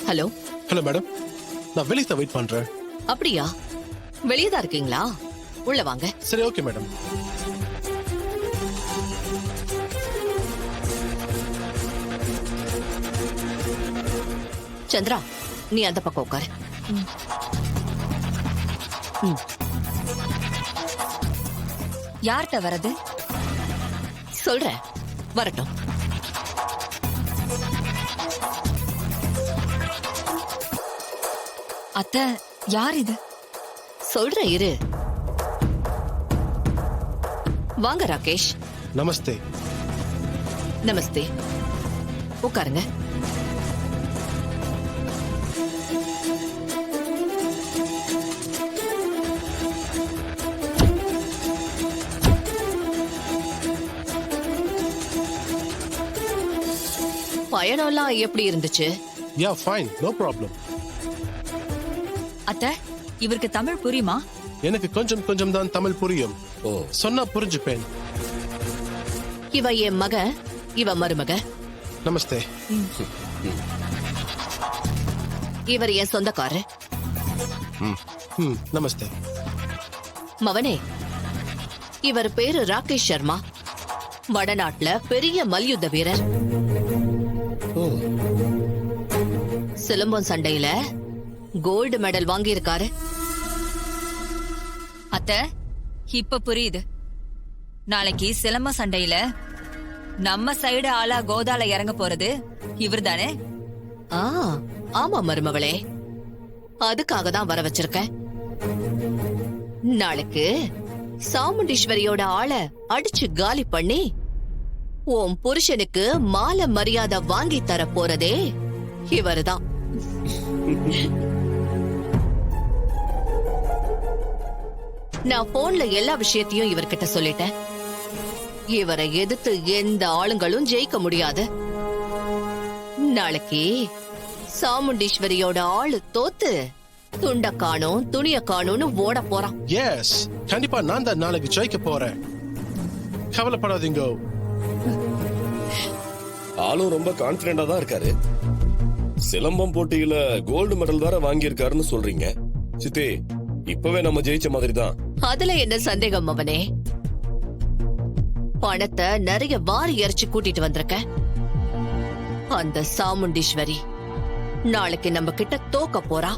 Hello. Hello madam, நான் வெளியே தான் வெயிட் பண்றேன். அப்படியா? வெளியே தான் இருக்கீங்களா? உள்ள வாங்க. சரி, ஓகே மேடம். சந்திரா, நீ அந்த பக்கம் உட்காரு. யார்கிட்ட வரது? சொல்றேன், வரட்டும். அத்தை, யார் இது? சொல்றேன் இரு. வாங்க ராகேஷ். நமஸ்தே. நமஸ்தே. உட்காருங்க. பயணம்லாம் எப்படி இருந்துச்சு? Yeah fine, no problem. அத்தை, இவருக்கு தமிழ் புரியுமா? எனக்கு கொஞ்சம் கொஞ்சம் தான் தமிழ் புரியும். ஓ, சொன்னா புரிஞ்சுப்பேன். இவ என் மக, இவ மருமக. நமஸ்தே. இவர் என் சொந்தக்காரு. நமஸ்தே. மவனே, இவர் பேரு ராகேஷ் சர்மா. வடநாட்டுல பெரிய மல்யுத்த வீரர். சிலம்பம் சண்டையில கோல்டு மெடல் வாங்கி இருக்காரு. அத்தை, இப்ப புரியுது. நாளைக்கு சிலம்ப சண்டையில நம்ம சைடு ஆளா கோதால இறங்க போறது இவர்தானே? ஆமா மருமகளே, அதுக்காக தான் வர வச்சிருக்கேன். நாளைக்கு சாமுண்டீஸ்வரியோட ஆளை அடிச்சு காலி பண்ணி உன் புருஷனுக்கு மாலை மரியாதை வாங்கி தர போறதே இவருதான். நான் போன்ல எல்லா விஷயத்தையும் இவர்கிட்ட சொல்லிட்டேன். இவரை எதிர்த்து எந்த ஆளுங்களும் ஜெயிக்க முடியாது. நாளைக்கு சாமுண்டீஸ்வரியோட ஆளு தோத்து துண்ட காணும் துணிய காணும்னு ஓட போறான். எஸ், கண்டிப்பா நான் தான் நாளைக்கு ஜெயிக்க போறேன். கவலைப்படாதீங்க. ஆளும் ரொம்ப கான்பிடண்டா தான் இருக்காரு. சிலம்பம் போட்டியில கோல்டு மெடல் வேற வாங்கி இருக்காருன்னு சொல்றீங்க. சித்தி, இப்பவே நம்ம ஜெயிச்ச மாதிரி தான். அதுல என்ன சந்தேகம் அவனே? பணத்தை நிறைய வாரி இறைச்சு கூட்டிட்டு வந்திருக்க. அந்த சாமுண்டீஸ்வரி நாளைக்கு நம்ம கிட்ட தோக்க போறா.